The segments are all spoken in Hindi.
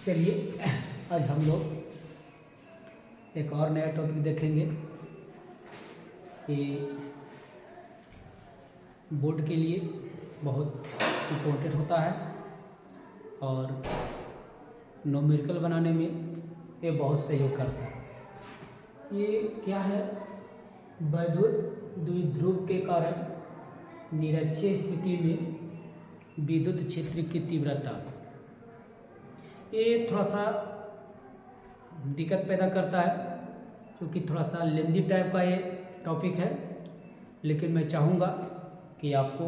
चलिए आज हम लोग एक और नया टॉपिक देखेंगे कि बोर्ड के लिए बहुत इम्पोर्टेंट होता है और न्यूमेरिकल बनाने में ये बहुत सहयोग करता है। ये क्या है? वैद्युत द्विध्रुव के कारण निरक्षीय स्थिति में विद्युत क्षेत्र की तीव्रता, ये थोड़ा सा दिक्कत पैदा करता है क्योंकि थोड़ा सा लेंदी टाइप का ये टॉपिक है, लेकिन मैं चाहूँगा कि आपको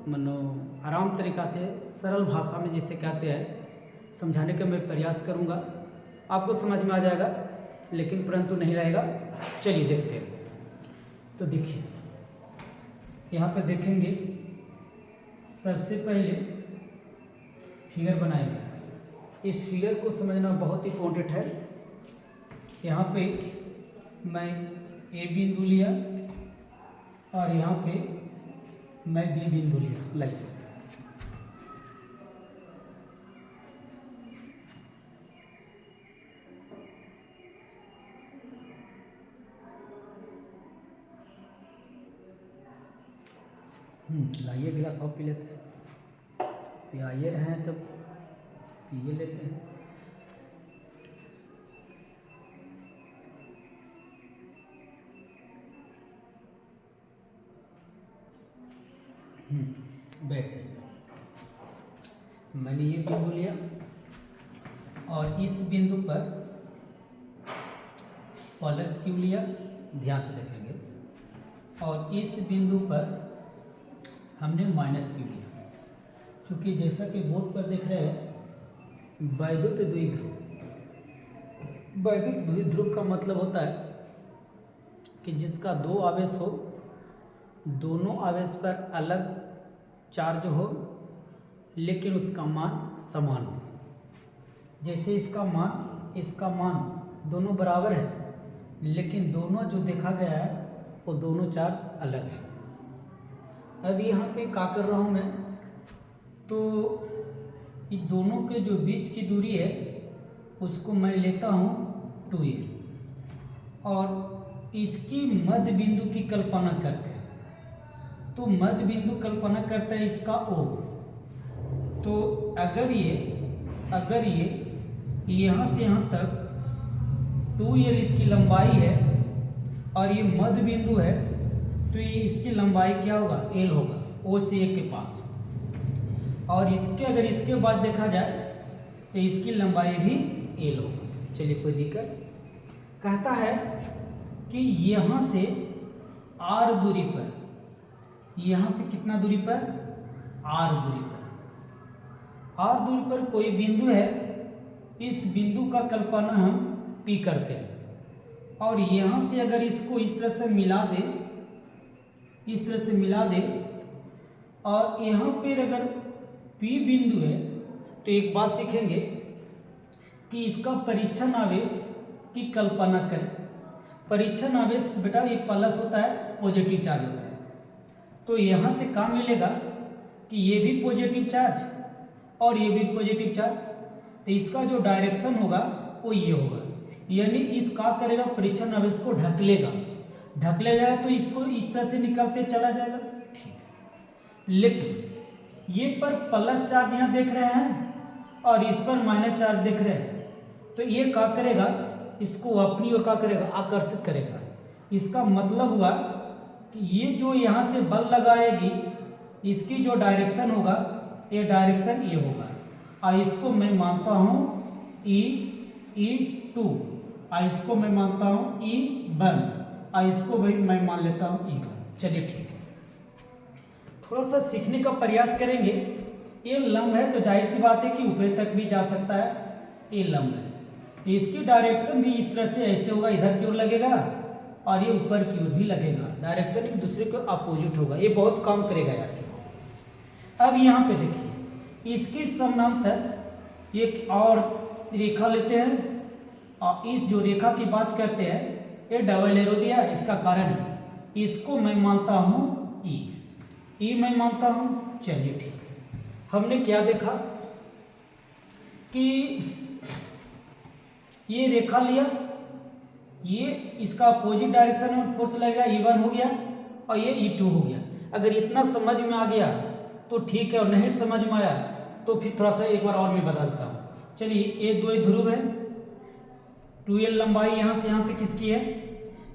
मानो आराम तरीक़ा से सरल भाषा में जिसे कहते हैं समझाने का मैं प्रयास करूँगा। आपको समझ में आ जाएगा, लेकिन परंतु नहीं रहेगा। चलिए देखते हैं। तो देखिए यहाँ पे देखेंगे, सबसे पहले फिगर बनाएंगे। इस फिगर को समझना बहुत इम्पोर्टेंट है। यहाँ पे मैं ए बिंदु लिया और यहाँ पे मैं बी बिंदु लिया। लाइए लाइए गिलास और पी लेते हैं। पियाइए रहे हैं तब पिए लेते हैं। बैठ जाइए। मैंने ये बिंदु लिया और इस बिंदु पर प्लस क्यू लिया, ध्यान से देखेंगे, और इस बिंदु पर हमने माइनस क्यू लिया, क्योंकि जैसा कि बोर्ड पर देख रहे हैं वैद्युत द्विध्रुव। वैद्युत द्विध्रुव का मतलब होता है कि जिसका दो आवेश हो, दोनों आवेश पर अलग चार्ज हो, लेकिन उसका मान समान हो। जैसे इसका मान दोनों बराबर है, लेकिन दोनों जो देखा गया है वो दोनों चार्ज अलग है। अब यहाँ पे क्या कर रहा हूँ मैं, तो इन दोनों के जो बीच की दूरी है उसको मैं लेता हूँ 2a और इसकी मध्य बिंदु की कल्पना करते हैं। तो मध्य बिंदु कल्पना करता है इसका O। तो अगर ये यहाँ से यहाँ तक 2l इसकी लंबाई है और ये मध्य बिंदु है, तो ये इसकी लंबाई क्या होगा? l होगा, O से A के पास। और अगर इसके बाद देखा जाए तो इसकी लंबाई भी l होगा। चलिए कोई दिक्कत। कहता है कि यहाँ से r दूरी पर, यहाँ से कितना दूरी पर? r दूरी पर कोई बिंदु है। इस बिंदु का कल्पना हम P करते हैं और यहाँ से अगर इसको इस तरह से मिला दे और यहाँ पर अगर P बिंदु है, तो एक बात सीखेंगे कि इसका परीक्षण आवेश की कल्पना करें। परीक्षण आवेश बेटा एक प्लस होता है, पॉजिटिव चार्ज होता है। तो यहाँ से क्या मिलेगा कि ये भी पॉजिटिव चार्ज और ये भी पॉजिटिव चार्ज, तो इसका जो डायरेक्शन होगा वो ये होगा। यानी इस क्या करेगा? परीक्षण आवेश को ढकलेगा तो इसको इस तरह से निकलते चला जाएगा। ठीक है, लेकिन ये पर प्लस चार्ज यहाँ देख रहे हैं और इस पर माइनस चार्ज देख रहे हैं, तो ये क्या करेगा? इसको अपनी ओर क्या करेगा? आकर्षित करेगा। इसका मतलब हुआ कि ये जो यहाँ से बल लगाएगी, इसकी जो डायरेक्शन होगा, ये डायरेक्शन ये होगा। और इसको मैं मानता हूँ E2, और इसको मैं मानता हूँ E1, और इसको भाई मैं मान लेता हूँ E1। चलिए ठीक है, थोड़ा सा सीखने का प्रयास करेंगे। ये लंब है तो जाहिर सी बात है कि ऊपर तक भी जा सकता है। ये लंब है तो इसकी डायरेक्शन भी इस तरह से ऐसे होगा, इधर की ओर लगेगा और ये ऊपर की ओर भी लगेगा। डायरेक्शन एक दूसरे को अपोजिट होगा। ये बहुत काम करेगा यार। अब यहाँ पे देखिए, इसकी समानांतर एक और रेखा लेते हैं और इस जो रेखा की बात करते हैं, ये डबल एरो दिया, इसका कारण है। इसको मैं मानता हूँ ई मैं मानता हूँ। चलिए ठीक है, हमने क्या देखा कि ये रेखा लिया, ये इसका अपोजिट डायरेक्शन में फोर्स लगेगा, E1 हो गया और ये E2 हो गया। अगर इतना समझ में आ गया तो ठीक है, और नहीं समझ में आया तो फिर थोड़ा सा एक बार और मैं बदलता हूँ। चलिए, ये दो ध्रुव है, 2L लंबाई यहाँ से यहाँ तक किसकी है।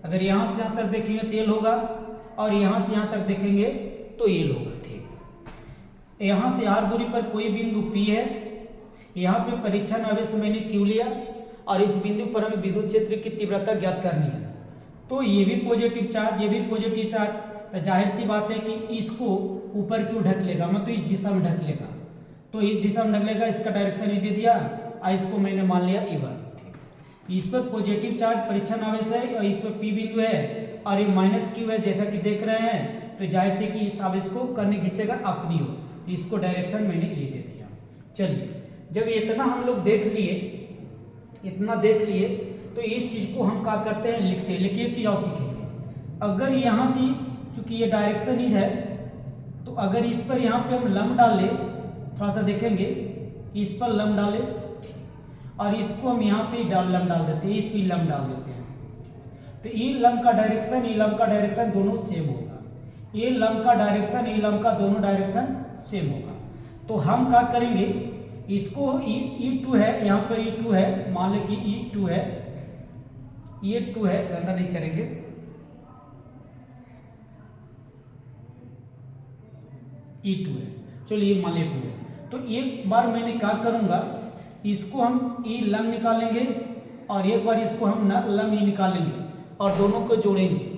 अगर यहाँ से यहाँ तक देखेंगे तो L होगा, और यहाँ से यहाँ तक देखेंगे तो L होगा। ठीक, यहाँ से R दूरी पर कोई बिंदु P है, यहाँ पे परीक्षण आवेश मैंने Q लिया, और इस बिंदु पर हमें विद्युत क्षेत्र की तीव्रता ज्ञात करनी है। तो ये भी पॉजिटिव चार्ज, ये भी पॉजिटिव चार्ज, तो जाहिर सी बात है कि इसको ऊपर क्यों ढक लेगा, मतलब इस दिशा में ढक लेगा, तो इस दिशा में ढक लेगा। इसका डायरेक्शन ये दे दिया, और इसको मैंने मान लिया E1। इस पर पॉजिटिव चार्ज परीक्षण आवेश है, और इस पर P बिंदु है, और ये माइनस Q है जैसा कि देख रहे हैं। तो जाहिर से कि इस आवेश को करने खींचेगा अपनी ओर, इसको डायरेक्शन मैंने ये दे दिया। चलिए, जब इतना हम लोग देख लिए, इतना देख लिए, तो इस चीज को हम क्या करते हैं, लिखते हैं। लेकिन एक चीज और सीखेंगे, अगर यहाँ से चूंकि ये डायरेक्शन इज है, तो अगर इस पर यहाँ पे हम लंब डाल ले, थोड़ा सा देखेंगे, इस पर लंब डाले और इसको हम यहाँ पे लंब डाल देते हैं, इस पे लंब डाल देते हैं, तो ये लंब का डायरेक्शन, ये लंब का डायरेक्शन दोनों सेम होगा। ये लंब का डायरेक्शन, ये लंब का दोनों डायरेक्शन सेम होगा। तो हम क्या करेंगे, इसको E2 है, यहाँ पर E2 है, मान लें कि E2 है, ये 2 है, ज्यादा नहीं करेंगे। E2 है, चलिए ये मान लें 2 है। तो एक बार मैंने क्या करूंगा, इसको हम E लंब निकालेंगे, और एक बार इसको हम लंब E निकालेंगे, और दोनों को जोड़ेंगे।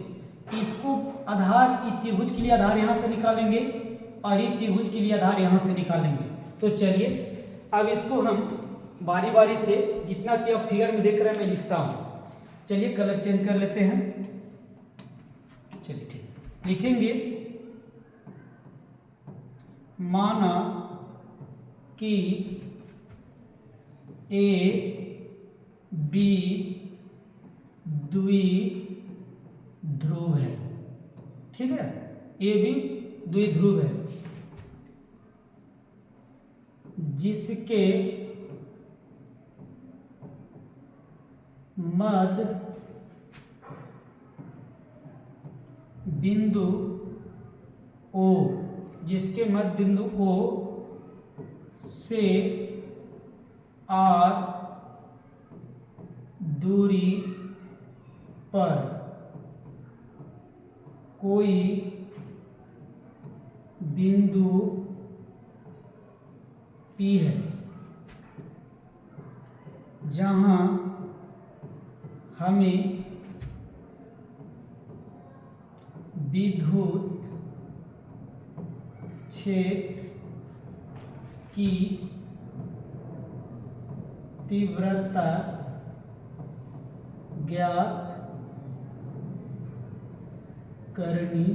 इसको आधार, त्रिभुज के लिए आधार यहाँ से निकालेंगे, और ये त्रिभुज के लिए आधार यहाँ से निकालेंगे। तो चलिए, अब इसको हम बारी बारी से जितना चाहिए आप फिगर में देख रहे हैं मैं लिखता हूँ। चलिए कलर चेंज कर लेते हैं। चलिए ठीक, लिखेंगे माना कि ए बी द्विध्रुव है। ठीक है, ए बी द्विध्रुव है, जिसके मध्य बिंदु O, जिसके मध्य बिंदु O से R दूरी पर कोई बिंदु P है, जहां हमें विद्युत क्षेत्र की तीव्रता ज्ञात करनी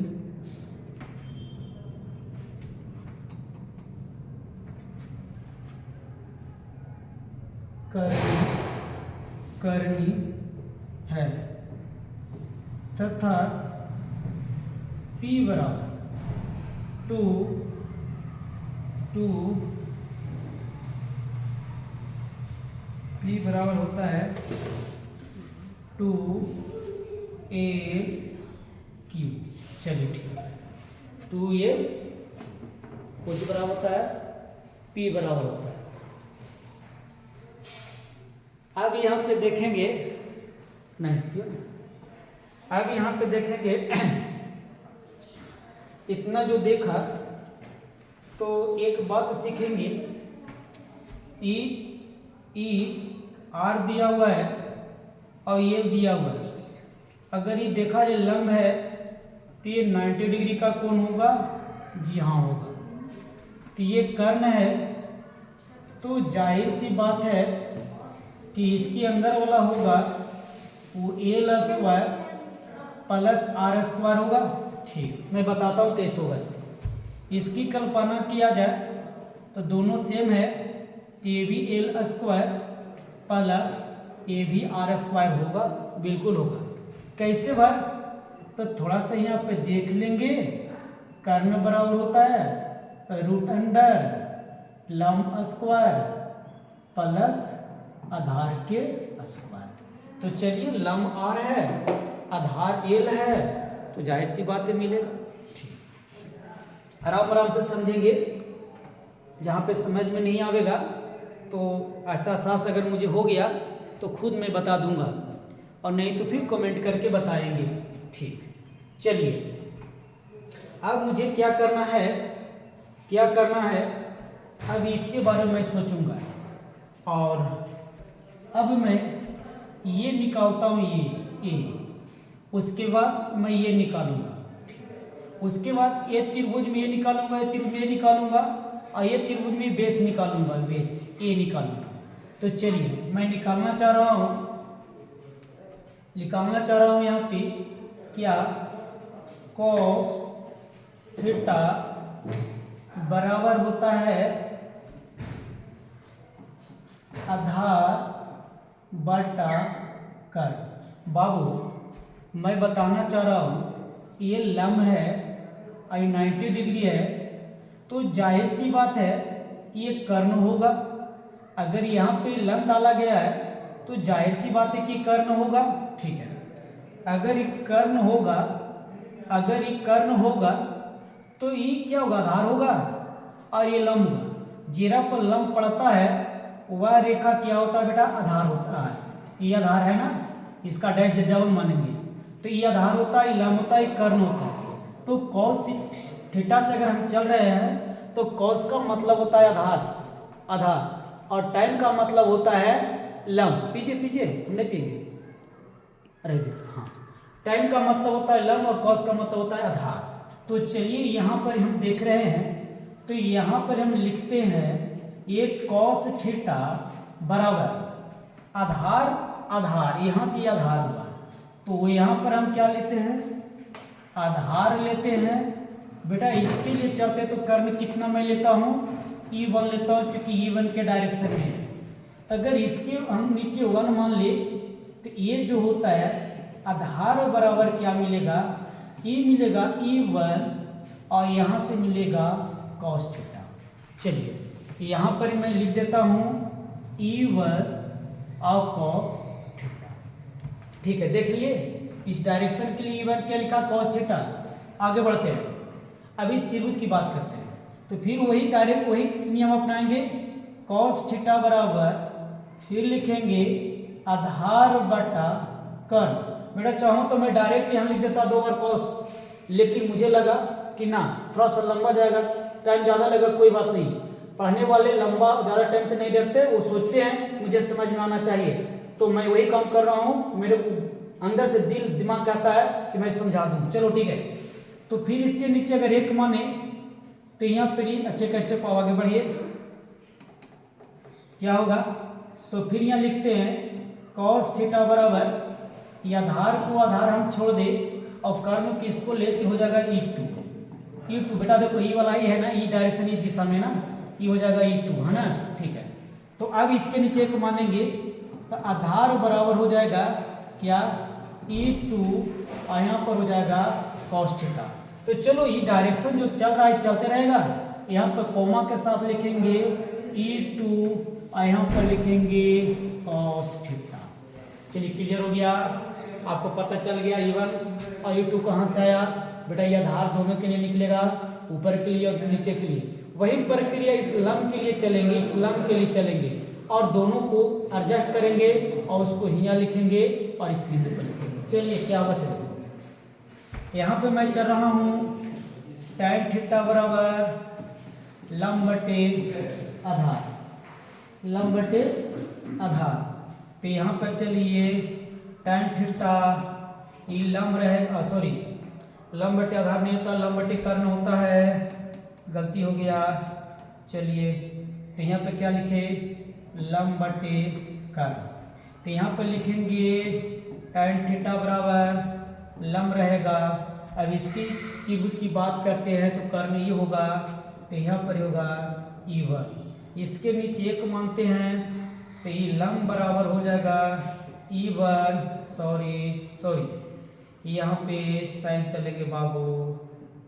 है, तथा P बराबर 2 P बराबर होता है 2AQ। चलिए ठीक है, 2A कुछ बराबर होता है, P बराबर होता है। अब यहाँ पे देखेंगे, नहीं क्यों, अब यहाँ पे देखेंगे इतना जो देखा, तो एक बात सीखेंगे, ई आर दिया हुआ है और ये दिया हुआ है। अगर ये देखा जाए लंब है तो ये 90 डिग्री का कोण होगा, जी हाँ होगा। तो ये कर्ण है, तो जाहिर सी बात है कि इसके अंदर वाला होगा वो L² प्लस R² होगा। ठीक, मैं बताता हूँ कैसे होगा। इसकी कल्पना किया जाए तो दोनों सेम है, ये भी L² प्लस ये भी R² होगा, बिल्कुल होगा। कैसे भाई, तो थोड़ा सा यहाँ पे देख लेंगे, कर्ण बराबर होता है √अंडर लंब स्क्वायर प्लस आधार के स्क्वायर। तो चलिए लंब आर है, आधार एल है, तो जाहिर सी बात है मिलेगा। ठीक, आराम आराम से समझेंगे, जहाँ पे समझ में नहीं आवेगा तो ऐसा एहसास अगर मुझे हो गया तो खुद मैं बता दूंगा, और नहीं तो फिर कमेंट करके बताएंगे। ठीक, चलिए अब मुझे क्या करना है, अब इसके बारे में मैं सोचूंगा, और अब मैं ये निकालता हूँ, ये उसके बाद मैं ये निकालूंगा, उसके बाद ये त्रिभुज में ये निकालूंगा, ये त्रिभुज में ये निकालूंगा, और ये त्रिभुज में बेस निकालूंगा, बेस ये निकालूंगा। तो चलिए मैं निकालना चाह रहा हूँ यहाँ पे क्या, cos थीटा बराबर होता है आधार बटा कर्ण। बाबू मैं बताना चाह रहा हूँ ये लंब है, आई 90 डिग्री है, तो जाहिर सी बात है कि ये कर्ण होगा। अगर यहाँ पे लंब डाला गया है तो जाहिर सी बात है कि कर्ण होगा। ठीक है, अगर ये कर्ण होगा तो ये क्या होगा, आधार होगा, और ये लंब होगा। जीरा पर लंब पड़ता है वह रेखा क्या होता है बेटा, आधार होता है। ये आधार है ना, इसका डैश डबल मानेंगे, तो ये आधार होता है, लंब होता है, कर्ण होता है। तो cos थीटा से अगर हम चल रहे हैं तो cos का मतलब होता है आधार, और tan का मतलब होता है लंब। पीछे हमने पिएंगे, अरे देखो, हाँ, tan का मतलब होता है लंब और cos का मतलब होता है आधार। तो चलिए यहाँ पर हम देख रहे हैं, तो यहाँ पर हम लिखते हैं ये cos थीटा बराबर आधार, यहाँ से आधार हुआ, तो यहाँ पर हम क्या लेते हैं, आधार लेते हैं। बेटा इसके लिए चलते तो कर्ण कितना मैं लेता हूँ, E1 लेता हूँ, क्योंकि E1 के डायरेक्शन में है। अगर इसके हम नीचे 1 मान ले तो ये जो होता है आधार बराबर क्या मिलेगा, E मिलेगा E1, और यहाँ से मिलेगा cos थीटा। चलिए यहाँ पर मैं लिख देता हूँ E1 और cos थीटा। ठीक है, देख लिए इस डायरेक्शन के लिए E1 क्या लिखा, cos थीटा। आगे बढ़ते हैं, अब इस त्रिभुज की बात करते हैं, तो फिर वही नियम अपनाएंगे, cos थीटा बराबर फिर लिखेंगे आधार बटा कर्ण। बेटा चाहूँ तो मैं डायरेक्ट यहाँ लिख देता 2 बार cos, लेकिन मुझे लगा कि ना थोड़ा सा लंबा जाएगा, टाइम ज़्यादा लगेगा, कोई बात नहीं, पढ़ने वाले लंबा ज़्यादा टाइम से नहीं डरते, वो सोचते हैं मुझे समझ में आना चाहिए, तो मैं वही काम कर रहा हूँ। मेरे को अंदर से दिमाग कहता है कि मैं समझा दूँ। चलो ठीक है, तो फिर इसके नीचे अगर 1 माने तो यहाँ पर ही अच्छे का स्टेप आगे बढ़िए, क्या होगा, तो फिर यहाँ लिखते हैं cos थीटा बराबर, ये आधार को आधार हम छोड़ दे और कर्ण किसको ले तो हो जाएगा E2। बेटा देखो E वाला ही है ना, E डायरेक्शन इस दिशा में ना, ये हो जाएगा E2 है ना। ठीक है, तो अब इसके नीचे 1 मानेंगे तो आधार बराबर हो जाएगा क्या, E2, और यहाँ पर हो जाएगा cos थीटा। तो चलो ये डायरेक्शन जो चल रहा है चलते रहेगा, यहाँ पर कोमा के साथ लिखेंगे E2, और यहाँ पर लिखेंगे cos थीटा। चलिए क्लियर हो गया, आपको पता चल गया E1 और E2 कहाँ से आया। बेटा ये आधार दोनों के लिए निकलेगा, ऊपर के लिए और नीचे के लिए। वही प्रक्रिया इस लंब के लिए चलेंगे, इस लंब के लिए चलेंगे, और दोनों को एडजस्ट करेंगे और उसको यहाँ लिखेंगे और इस बिंदु पर लिखेंगे। चलिए क्या होगा से यहाँ पे मैं चल रहा हूँ tan थीटा बराबर लंब बटे आधार, तो यहाँ पर चलिए tan थीटा ये लंब रहेगा, सॉरी लंब बटे आधार नहीं होता, लंब बटे कर्ण होता है, गलती हो गया। चलिए तो यहाँ पे क्या लिखे, लंब बटे कर्ण, तो यहाँ पर लिखेंगे tan थीटा बराबर लंब रहेगा। अब इसकी त्रिभुज की बात करते हैं तो कर्ण ये होगा, तो यहाँ पर होगा E1, इसके नीचे 1 मानते हैं तो ये लंब बराबर हो जाएगा E1, सॉरी यहाँ पे साइन चलेंगे बाबू,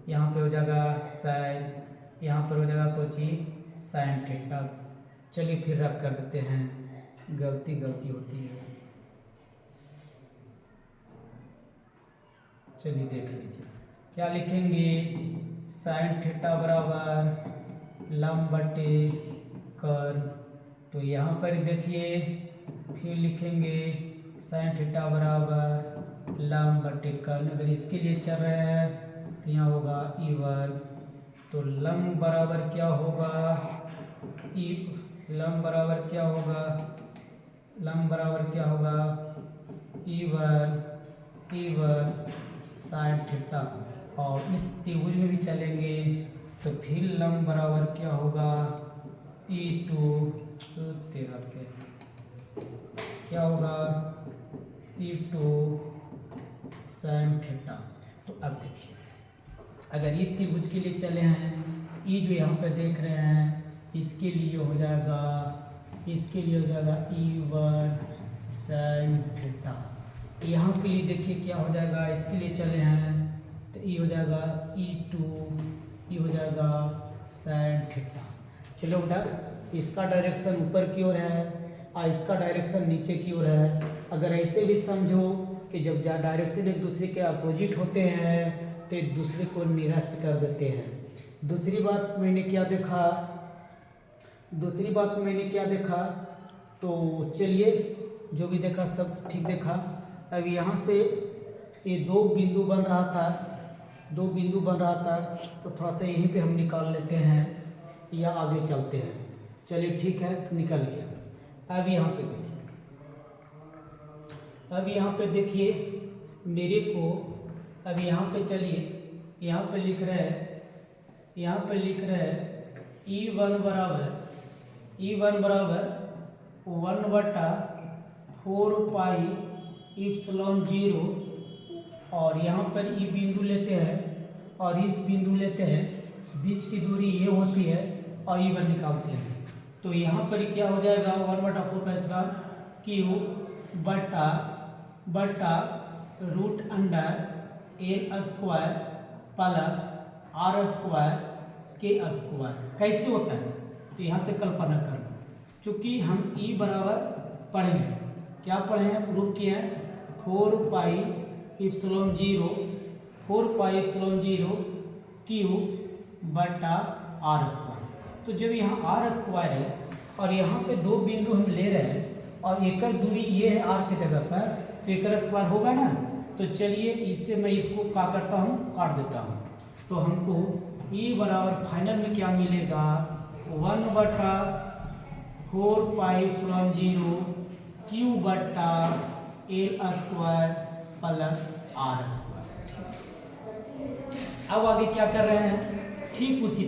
यहाँ पे हो जाएगा साइन, यहाँ पर हो जाएगा कोची साइन थीटा। चलिए फिर रब कर देते हैं, गलती होती है। चलिए देख लीजिए क्या लिखेंगे, साइन थीटा बराबर लंब बटे कर्ल। तो यहाँ पर देखिए फिर लिखेंगे साइन थीटा बराबर लंब बटे कर्ल। अगर इसके लिए चल रहा है तो यहाँ होगा ई वर्ग। तो लंब बराबर क्या होगा, लंब बराबर क्या होगा, लंब बराबर क्या होगा ई वर्ग साइन थीटा। और इस त्रिभुज में भी चलेंगे तो फिर लंब बराबर क्या होगा E2 तेरा क्या होगा E2 साइन थीटा। तो अब देखिए अगर ये त्रिभुज के लिए चले हैं, ई जो यहाँ पे देख रहे हैं इसके लिए हो जाएगा, इसके लिए हो जाएगा E1 साइन थीटा। यहाँ के लिए देखिए क्या हो जाएगा, इसके लिए चले हैं तो ये हो जाएगा E2, ये हो जाएगा साइन थीटा। चलो बेटा इसका डायरेक्शन ऊपर की ओर है और इसका डायरेक्शन नीचे की ओर है। अगर ऐसे भी समझो कि जब डायरेक्शन एक दूसरे के अपोजिट होते हैं तो एक दूसरे को निरस्त कर देते हैं। दूसरी बात मैंने क्या देखा, तो चलिए जो भी देखा सब ठीक देखा। अब यहाँ से ये दो बिंदु बन रहा था तो थोड़ा सा यहीं पे हम निकाल लेते हैं या आगे चलते हैं। चलिए ठीक है, निकल गया। अब यहाँ पे देखिए मेरे को, अब यहाँ पे चलिए यहाँ पे लिख रहे हैं E1 बराबर 1/4 पाई इप्सिलॉन 0। और यहाँ पर ई बिंदु लेते हैं और इस बिंदु लेते हैं, बीच की दूरी ये होती है और E1 निकालते हैं। तो यहाँ पर क्या हो जाएगा 1/4 इप्सिलॉन क्यू बटा root under A square plus R square के स्क्वायर। कैसे होता है तो यहाँ से कल्पना करना, चूँकि हम ई बराबर पढ़े हैं, क्या पढ़े हैं, प्रूव किए हैं 4 पाई इप्सिलॉन 0 क्यू बटा आर स्क्वायर। तो जब यहाँ आर स्क्वायर है और यहाँ पे दो बिंदु हम ले रहे हैं और एकल दूरी ये है आर के जगह पर, तो एकल स्क्वायर होगा ना। तो चलिए इससे मैं इसको क्या करता हूँ, काट देता हूँ। तो हमको ई बराबर फाइनल में क्या मिलेगा 1/4 पाई इप्सिलॉन 0 क्यू बटा L square plus R square. अब आगे क्या कर रहे हैं, ठीक उसी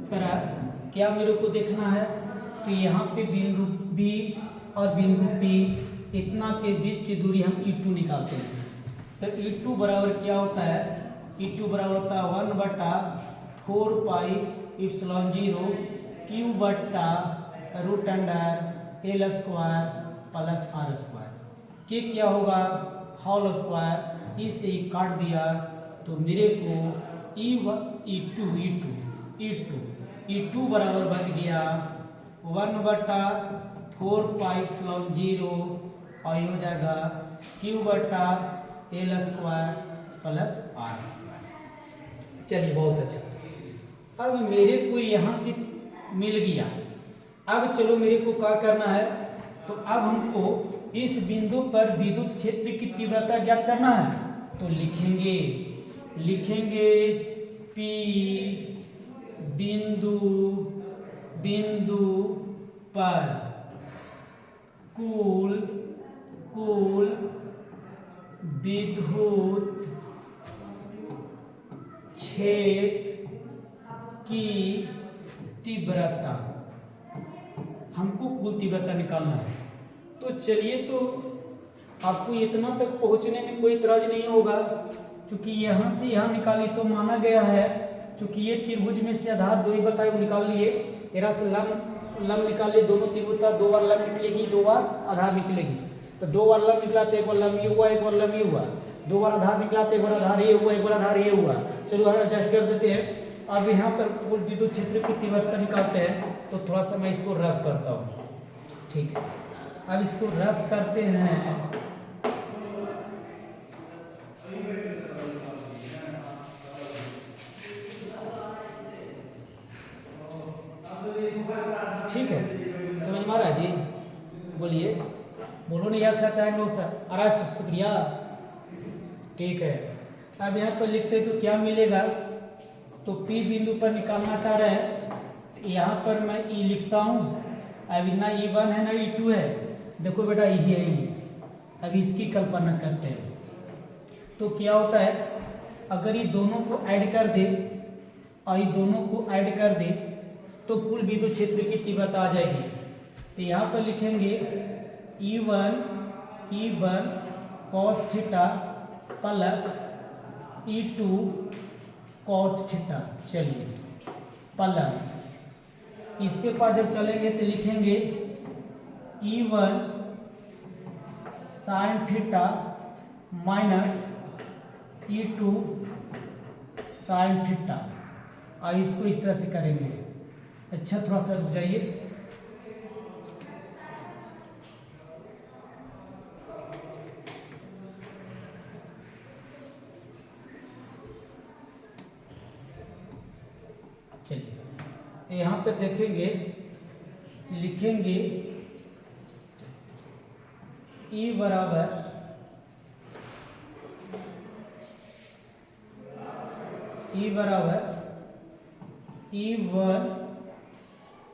तरह क्या मेरे को देखना है कि यहाँ पे बिंदु बी और बिंदु पी इतना के बीच की दूरी हम E2 निकालते हैं। तो E2 बराबर क्या होता है, E2 बराबर होता है 1/4 पाई इप्सिलॉन 0 क्यू बटा root under L square plus R square के क्या होगा होल स्क्वायर। इसे काट दिया तो मेरे को E2 बराबर बच गया 1/4 पाई इप्सिलॉन 0 और ये हो जाएगा क्यू बटा L square plus R square. चलिए बहुत अच्छा। अब मेरे को यहाँ से मिल गया। अब चलो मेरे को क्या करना है, तो अब हमको इस बिंदु पर विद्युत क्षेत्र की तीव्रता ज्ञात करना है। तो लिखेंगे P बिंदु पर कुल विद्युत क्षेत्र की तीव्रता, हमको कुल तीव्रता निकालना है। तो चलिए, तो आपको इतना तक पहुंचने में कोई इतराज नहीं होगा, क्योंकि यहाँ से यहाँ निकाली तो माना गया है, क्योंकि ये त्रिभुज में से आधार दो ही बताए वो निकाल लिए, यहाँ से लंब निकाल लिए, दोनों त्रिभुज था, 2 बार लंब निकलेगी 2 बार आधार निकलेगी। तो 2 बार लंब निकला तो एक बार लंब ये हुआ एक बार लंब ये हुआ, दो बार आधार निकला तो एक बार आधार ये हुआ, एक बार आधार ये हुआ। चलो एडजस्ट कर देते हैं। अब यहाँ पर कुल विद्युत क्षेत्र की तीव्रता निकालते हैं, तो थोड़ा सा मैं इसको रफ करता हूँ। ठीक है, अब इसको रफ करते हैं। ठीक है, समझ में आ रहा है जी? बोलिए, बोलो नहीं यार, सच है नो सर, आ रहा है, शुक्रिया। ठीक है, अब यहाँ पर लिखते हैं तो क्या मिलेगा, तो P बिंदु पर निकालना चाह रहे हैं। यहाँ पर मैं E लिखता हूँ। अब ना E1 है ना E2 है, देखो बेटा E है E। अब इसकी कल्पना करते हैं तो क्या होता है, अगर ये दोनों को ऐड कर दे और ये दोनों को ऐड कर दे तो कुल विद्युत क्षेत्र की तीव्रता आ जाएगी। तो यहाँ पर लिखेंगे E1 cos theta plus E2 cos theta. चलिए, प्लस इसके पास जब चलेंगे तो लिखेंगे E1 sin theta minus E2 sin theta. और इसको इस तरह से करेंगे। अच्छा, थोड़ा सा रुक जाइए। चलिए, यहाँ पे देखेंगे, लिखेंगे E बराबर E1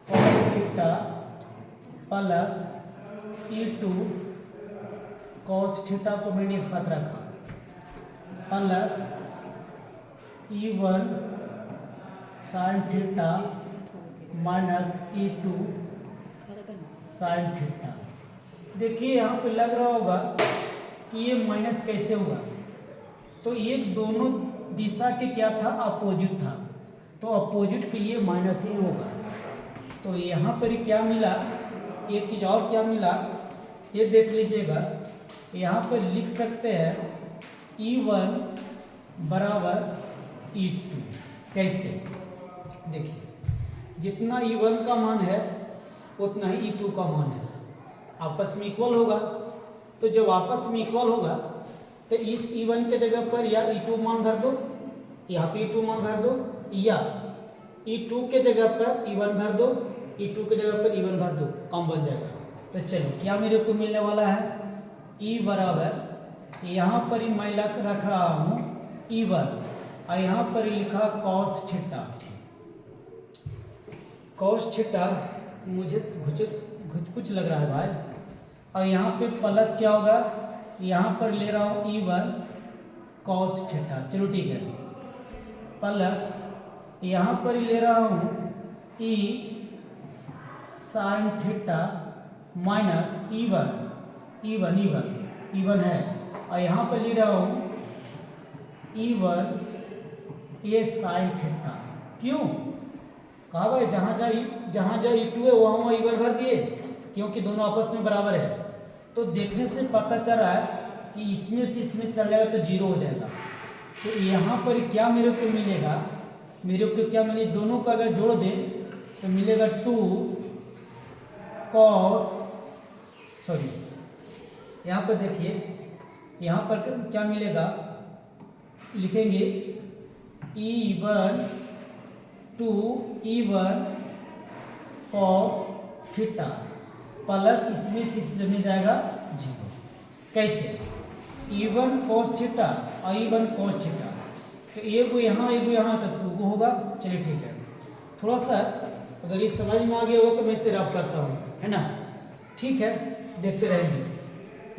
cos theta plus E2 cos theta को मैंने एक साथ रखा plus E1 sin theta minus E2 sin theta. देखिए यहाँ पे लग रहा होगा कि ये माइनस कैसे होगा, तो ये दोनों दिशा के क्या था, अपोजिट था, तो अपोजिट के लिए माइनस ही होगा। तो यहाँ पर क्या मिला, एक चीज़ और क्या मिला ये देख लीजिएगा। यहाँ पर लिख सकते हैं E1 बराबर E2। कैसे, देखिए, जितना E1 का मान है उतना ही E2 का मान है, आपस में इक्वल होगा। तो जब आपस में इक्वल होगा तो इस E1 के जगह पर या E2 मान भर दो, यहाँ पे E2 मान भर दो, या E2 के जगह पर E1 भर दो, E2 के जगह पर E1 भर दो, काम बन जाएगा। तो चलो, क्या मेरे को मिलने वाला है, E बराबर, यहाँ पर ही मैं रख रहा हूँ E1 और यहाँ पर लिखा cos थीटा। cos थीटा मुझे कुछ लग रहा है भाई। और यहाँ पे प्लस क्या होगा, यहाँ पर ले रहा हूँ E1 cos थीटा, चलो ठीक है, प्लस यहाँ पर ले रहा हूँ E sin theta minus E1 है, और यहाँ पर ले रहा हूँ E1 ये sin थीटा। क्यों कहा भाई, जहाँ जहाँ E2 है वहाँ E1 भर दिए, क्योंकि दोनों आपस में बराबर है। तो देखने से पता चल रहा है कि इसमें से इसमें चल जाएगा तो जीरो हो जाएगा। तो यहाँ पर क्या मेरे को मिलेगा, मेरे को क्या मिले, दोनों का अगर जोड़ दें तो मिलेगा 2 cos, सॉरी यहाँ पर देखिए, यहाँ पर क्या मिलेगा, लिखेंगे E1 cos थीटा प्लस इसमें से इसमें जाएगा जीरो। कैसे, E1 cos थीटा और E1 cos थीटा, तो एक यहाँ तो 2 को होगा। चलिए ठीक है, थोड़ा सा अगर ये समझ में आ गया होगा तो मैं इसे रफ करता हूँ, है ना। ठीक है, देखते रहेंगे,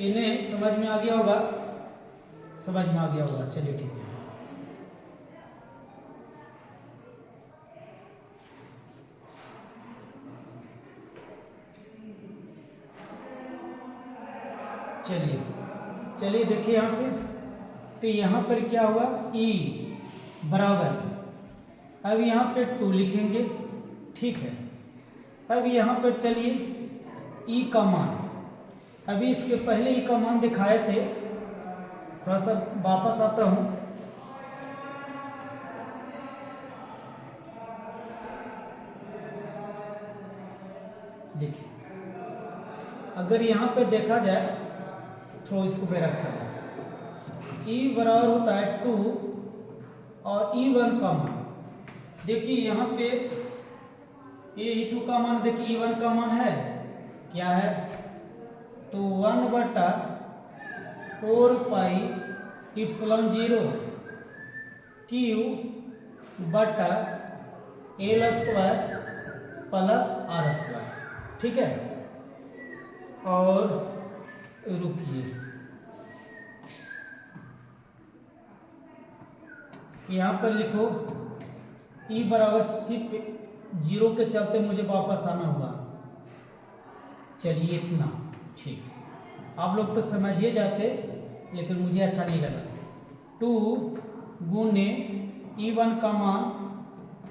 इन्हें समझ में आ गया होगा, चलिए ठीक है। चलिए देखिए यहाँ पे, तो यहाँ पर क्या हुआ, E बराबर, अब यहाँ पे 2 लिखेंगे, ठीक है। अब यहाँ पर चलिए E का मान, अभी इसके पहले E का मान दिखाए थे, थोड़ा सा वापस आता हूँ। देखिए अगर यहाँ पे देखा जाए, थोड़ा इसको पे रखता है, ई बराबर होता है 2 और E1 का मान, देखिए यहाँ पे ये E2 का मान, देखिए E1 का मान है क्या है, तो 1/4 पाई इप्सिलॉन 0 Q बटा L square plus R square, ठीक है। और रुकिए, यहाँ पर लिखो E बराबर, सिर्फ 0 के चलते मुझे वापस आना हुआ, चलिए इतना ठीक, आप लोग तो समझिए जाते लेकिन मुझे अच्छा नहीं लगा। 2 गुने E1 का मान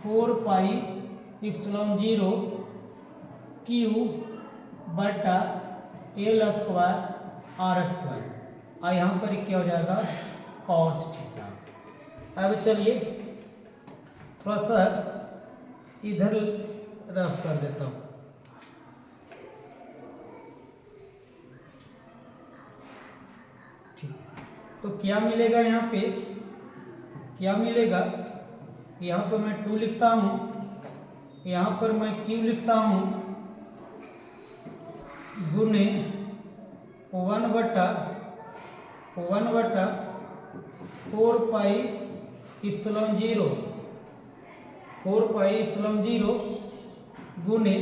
4 पाई इप्सिलॉन 0 Q बटा L स्क्वायर R स्क्वायर, और यहाँ पर क्या हो जाएगा कॉस थीटा। अब चलिए थोड़ा सा इधर रफ कर देता हूँ। ठीक, तो क्या मिलेगा यहाँ पे, क्या मिलेगा, यहाँ पर मैं 2 लिखता हूँ, यहाँ पर मैं Q लिखता हूँ गुने 1/4 पाई इप्सिलॉन 0 गुने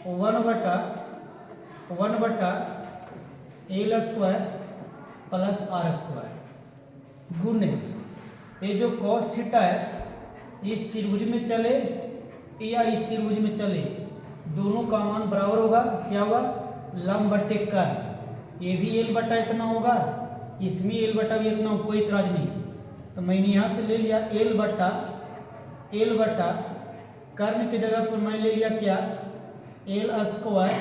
1/L square plus R square गुने, ये जो कॉस थीटा है इस त्रिभुज में चले या इस त्रिभुज में चले, दोनों का मान बराबर होगा, क्या होगा, लंब बटे कर्ण, ये भी L बटा इतना होगा, इसमें L बटा भी इतना हो, कोई इतराज नहीं। तो मैंने यहाँ से ले लिया L बटा कर्ण की जगह पर मैं ले लिया क्या, L square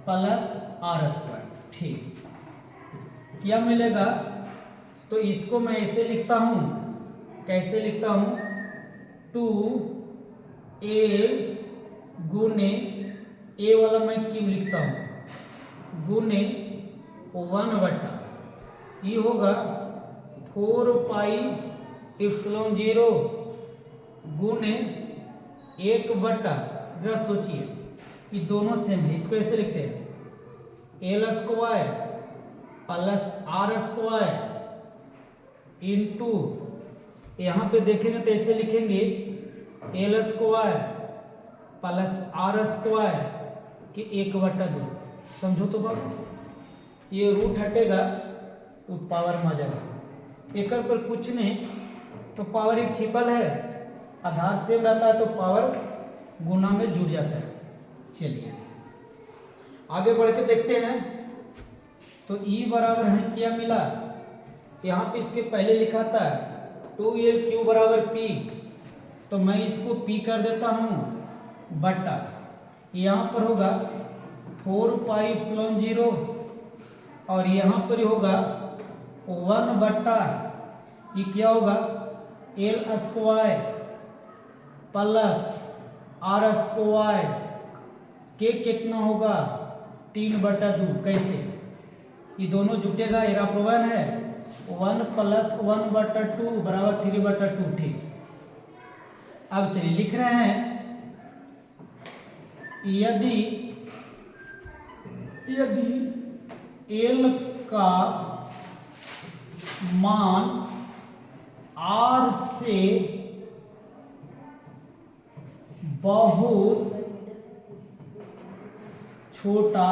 plus R square, ठीक। क्या मिलेगा, तो इसको मैं ऐसे लिखता हूँ, कैसे लिखता हूँ, 2L गुने ए वाला मैं Q लिखता हूँ गुने 1/, ये होगा 4 पाई इप्सिलॉन 0 गुने 1/, जरा सोचिए ये दोनों सेम है, इसको ऐसे लिखते हैं L square plus R square into, यहाँ पे देखेंगे तो ऐसे लिखेंगे L square plus R square कि 1/2, समझो तो बात, ये रूट हटेगा तो पावर में आ जाएगा, एक पर कुछ नहीं तो पावर एक छिपल है, आधार सेम रहता है तो पावर गुना में जुड़ जाता है। चलिए आगे बढ़ के देखते हैं, तो E बराबर है क्या मिला, यहाँ पे इसके पहले लिखा था 2LQ बराबर P, तो मैं इसको P कर देता हूँ बटा, यहाँ पर होगा 4 पाई इप्सिलॉन 0 और यहाँ पर होगा 1/, ये क्या होगा L square plus R square के कितना होगा 3/2, कैसे, ये दोनों जुटेगा, इराप्रोवन है, 1 + 1/2 बराबर 3/2, ठीक। अब चलिए लिख रहे हैं, यदि L का मान R से बहुत छोटा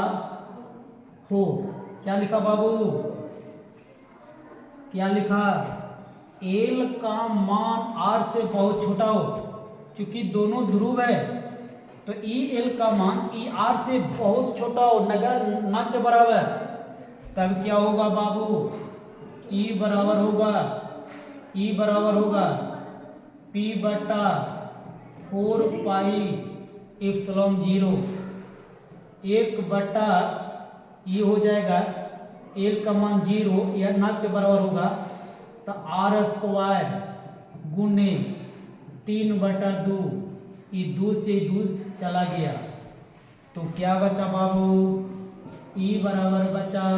हो, क्या लिखा बाबू, क्या लिखा, L का मान R से बहुत छोटा हो, क्योंकि दोनों ध्रुव है तो EL का मान ER से बहुत छोटा हो, नगर न के बराबर, तब क्या होगा बाबू, E बराबर होगा P/4 पाई इप्सिलॉन 0, 1/, ये हो जाएगा एल का मान 0 या ना के बराबर होगा तो r² गुने 3/2, ये 2 से दूर चला गया तो क्या बचा बाबू, ई बराबर बचा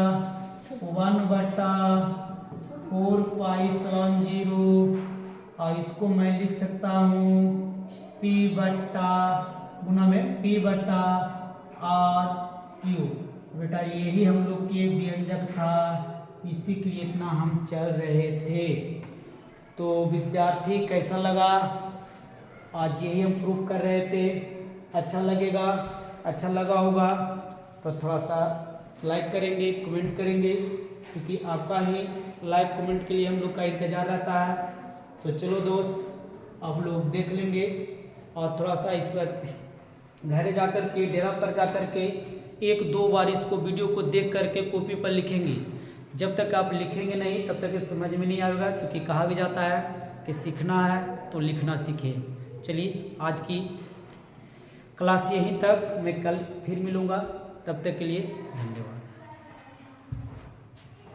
1/4πε0, और इसको मैं लिख सकता हूँ P बट्टा गुना में P/r³ बेटा यही हम लोग के व्यंजक था, इसी के लिए इतना हम चल रहे थे। तो विद्यार्थी कैसा लगा, आज यही हम प्रूव कर रहे थे। अच्छा लगेगा, अच्छा लगा होगा तो थोड़ा सा लाइक करेंगे, कमेंट करेंगे, क्योंकि आपका ही लाइक कमेंट के लिए हम लोग का इंतज़ार रहता है। तो चलो दोस्त आप लोग देख लेंगे और थोड़ा सा इस पर घर जा कर के, डेरा पर जा कर के 1-2 बार इसको वीडियो को देख करके कॉपी पर लिखेंगे। जब तक आप लिखेंगे नहीं तब तक ये समझ में नहीं आएगा, क्योंकि कहा भी जाता है कि सीखना है तो लिखना सीखें। चलिए आज की क्लास यहीं तक, मैं कल फिर मिलूँगा, तब तक के लिए धन्यवाद।